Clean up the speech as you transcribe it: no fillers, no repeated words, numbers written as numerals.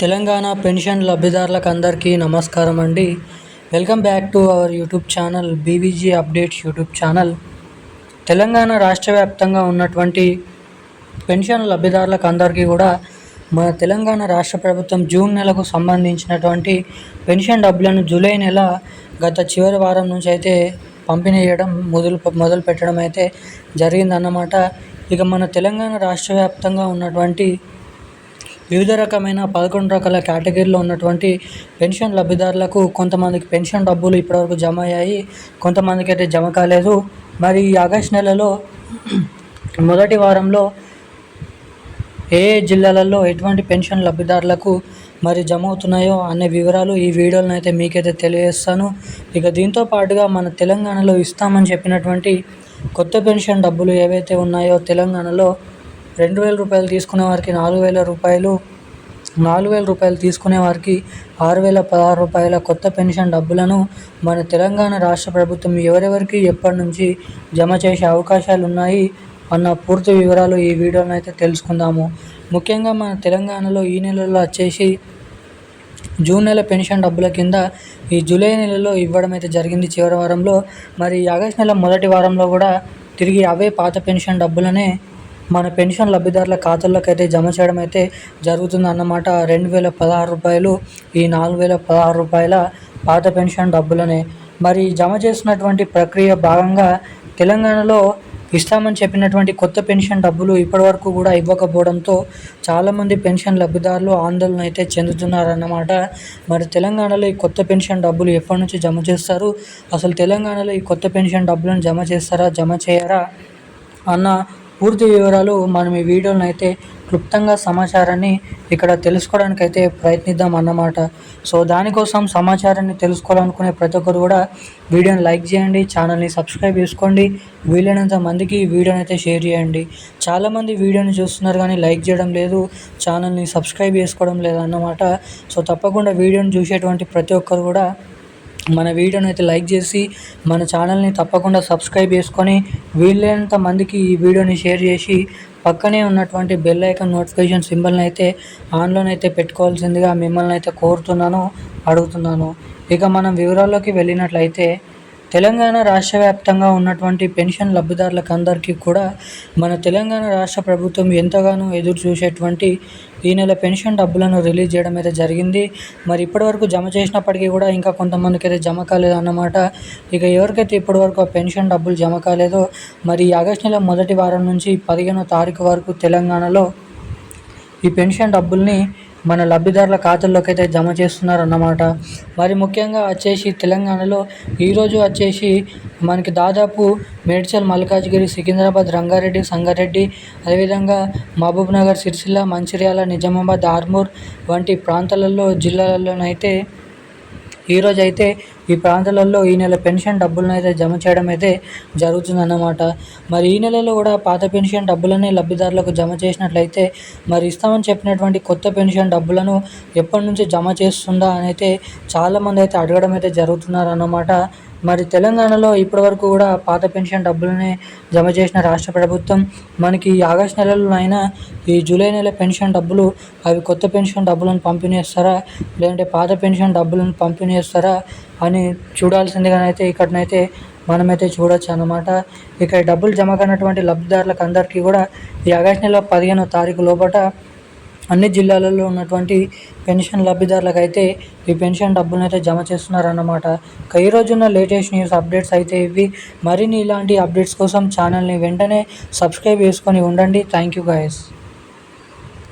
Telangana pension లబ్ధిదారులకు అందరికీ నమస్కారం అండి. Welcome back to our YouTube channel BVG updates YouTube channel. Telangana రాష్ట్ర వ్యాప్తంగా ఉన్నటువంటి పెన్షన్ లబ్ధిదారులకు అందరికీ కూడా మన తెలంగాణ రాష్ట్ర ప్రభుత్వం జూన్ నెలకు సంబంధించినటువంటి పెన్షన్ డబ్బులను జూలై నెల గత చివరి వారం నుంచి అయితే పంపిణీ చేయడం మొదలు పెట్టడం అయితే జరిగిందన్నమాట. ఇక మన తెలంగాణ రాష్ట్ర వ్యాప్తంగా ఉన్నటువంటి వివిధ రకమైన 11 రకాల కేటగిరీలో ఉన్నటువంటి పెన్షన్ లబ్ధిదారులకు కొంతమందికి పెన్షన్ డబ్బులు ఇప్పటివరకు జమ అయ్యాయి, కొంతమందికి అయితే జమ కాలేదు. మరి ఈ ఆగస్టు నెలలో మొదటి వారంలో ఏ జిల్లాలలో ఎటువంటి పెన్షన్ లబ్ధిదారులకు మరి జమ అవుతున్నాయో అనే వివరాలు ఈ వీడియోలను అయితే మీకైతే తెలియజేస్తాను. ఇక దీంతో పాటుగా మన తెలంగాణలో ఇస్తామని చెప్పినటువంటి కొత్త పెన్షన్ డబ్బులు ఏవైతే ఉన్నాయో తెలంగాణలో 2,000 రూపాయలు తీసుకునే వారికి 4,000 రూపాయలు, 4,000 రూపాయలు తీసుకునే వారికి 6,016 రూపాయల కొత్త పెన్షన్ డబ్బులను మన తెలంగాణ రాష్ట్ర ప్రభుత్వం ఎవరెవరికి ఎప్పటి నుంచి జమ చేసే అవకాశాలు ఉన్నాయి అన్న పూర్తి వివరాలు ఈ వీడియోలో అయితే తెలుసుకుందాము. ముఖ్యంగా మన తెలంగాణలో ఈ నెలలో వచ్చేసి జూన్ నెల పెన్షన్ డబ్బుల కింద ఈ జూలై నెలలో ఇవ్వడం అయితే జరిగింది చివరి వారంలో. మరి ఆగస్టు నెల మొదటి వారంలో కూడా తిరిగి అవే పాత పెన్షన్ డబ్బులనే మన పెన్షన్ లబ్ధిదారుల ఖాతాల్లోకి అయితే జమ చేయడం అయితే జరుగుతుంది అన్నమాట. 2,016 రూపాయలు ఈ 4,016 రూపాయల పాత పెన్షన్ డబ్బులనే మరి జమ చేసినటువంటి ప్రక్రియ భాగంగా తెలంగాణలో ఇస్తామని చెప్పినటువంటి కొత్త పెన్షన్ డబ్బులు ఇప్పటివరకు కూడా ఇవ్వకపోవడంతో చాలామంది పెన్షన్ లబ్ధిదారులు ఆందోళన అయితే చెందుతున్నారన్నమాట. మరి తెలంగాణలో ఈ కొత్త పెన్షన్ డబ్బులు ఎప్పటి నుంచి జమ చేస్తారు, అసలు తెలంగాణలో ఈ కొత్త పెన్షన్ డబ్బులను జమ చేస్తారా జమ చేయరా అన్న పూర్తి వివరాలు మనం ఈ వీడియోలో అయితే క్లుప్తంగా సమాచారాన్ని ఇక్కడ తెలుసుకోవడానికి అయితే ప్రయత్నిద్దాం అన్నమాట. సో దానికోసం సమాచారాన్ని తెలుసుకోవాలనుకునే ప్రతి ఒక్కరు కూడా వీడియోని లైక్ చేయండి, ఛానల్ని సబ్స్క్రైబ్ చేసుకోండి, వీలైనంత మందికి ఈ వీడియోని అయితే షేర్ చేయండి. చాలామంది వీడియోని చూస్తున్నారు కానీ లైక్ చేయడం లేదు, ఛానల్ని సబ్స్క్రైబ్ చేసుకోవడం లేదు అన్నమాట. సో తప్పకుండా వీడియోని చూసేటువంటి ప్రతి ఒక్కరు కూడా మన వీడియోని అయితే లైక్ చేసి మన ఛానల్ని తప్పకుండా సబ్స్క్రైబ్ చేసుకొని వీలైనంత మందికి ఈ వీడియోని షేర్ చేసి పక్కనే ఉన్నటువంటి బెల్ ఐకాన్ నోటిఫికేషన్ సింబల్ని అయితే ఆన్లోనైతే పెట్టుకోవాల్సిందిగా మిమ్మల్ని అయితే అడుగుతున్నాను. ఇక మనం వివరాల్లోకి వెళ్ళినట్లయితే తెలంగాణ రాష్ట్ర వ్యాప్తంగా ఉన్నటువంటి పెన్షన్ లబ్ధిదారులకు అందరికీ కూడా మన తెలంగాణ రాష్ట్ర ప్రభుత్వం ఎంతగానో ఎదురు చూసేటువంటి ఈ నెల పెన్షన్ డబ్బులను రిలీజ్ చేయడం అయితే జరిగింది. మరి ఇప్పటివరకు జమ చేసినప్పటికీ కూడా ఇంకా కొంతమందికి అయితే జమ కాలేదు అన్నమాట. ఇక ఎవరికైతే ఇప్పటివరకు ఆ పెన్షన్ డబ్బులు జమ కాలేదో మరి ఆగస్టు నెల మొదటి వారం నుంచి 15వ తారీఖు వరకు తెలంగాణలో ఈ పెన్షన్ డబ్బుల్ని మన లబ్ధిదారుల ఖాతాల్లోకి అయితే జమ చేస్తున్నారు అన్నమాట. మరి ముఖ్యంగా వచ్చేసి తెలంగాణలో ఈరోజు వచ్చేసి మనకి దాదాపు మేడ్చల్, మల్కాజ్గిరి, సికింద్రాబాద్, రంగారెడ్డి, సంగారెడ్డి, అదేవిధంగా మహబూబ్నగర్, సిరిసిల్ల, మంచిర్యాల, నిజామాబాద్, ఆర్మూర్ వంటి ప్రాంతాలలో జిల్లాలలోనైతే ఈరోజు అయితే ఈ ప్రాంతాలలో ఈ నెల పెన్షన్ డబ్బులను అయితే జమ చేయడం అయితే జరుగుతుందన్నమాట. మరి ఈ నెలలో కూడా పాత పెన్షన్ డబ్బులనే లబ్ధిదారులకు జమ చేసినట్లయితే మరి ఇస్తామని చెప్పినటువంటి కొత్త పెన్షన్ డబ్బులను ఎప్పటి నుంచి జమ చేస్తుందా అని అయితే చాలామంది అయితే అడగడం అయితే జరుగుతున్నారన్నమాట. మరి తెలంగాణలో ఇప్పటివరకు కూడా పాత పెన్షన్ డబ్బులనే జమ చేసిన రాష్ట్ర ప్రభుత్వం మనకి ఈ ఆగస్టు నెలలో అయినా ఈ జూలై నెల పెన్షన్ డబ్బులు అవి కొత్త పెన్షన్ డబ్బులను పంపిణీ చేస్తారా లేదంటే పాత పెన్షన్ డబ్బులను పంపిణీ చేస్తారా అని చూడాల్సిందిగానైతే ఇక్కడనైతే మనమైతే చూడొచ్చు అన్నమాట. ఇక డబ్బులు జమ కానటువంటి లబ్ధిదారులకు అందరికీ కూడా ఈ ఆగస్టు నెల 15వ తారీఖు లోపల అన్ని జిల్లాలలో ఉన్నటువంటి పెన్షన్ లబ్ధిదారులకు అయితే ఈ పెన్షన్ డబ్బులను అయితే జమ చేస్తున్నారన్నమాట. ఈ రోజున్న లేటెస్ట్ న్యూస్ అప్డేట్స్ అయితే ఇవి. మరిన్ని ఇలాంటి అప్డేట్స్ కోసం ఛానల్ని వెంటనే సబ్స్క్రైబ్ చేసుకొని ఉండండి. Thank you guys.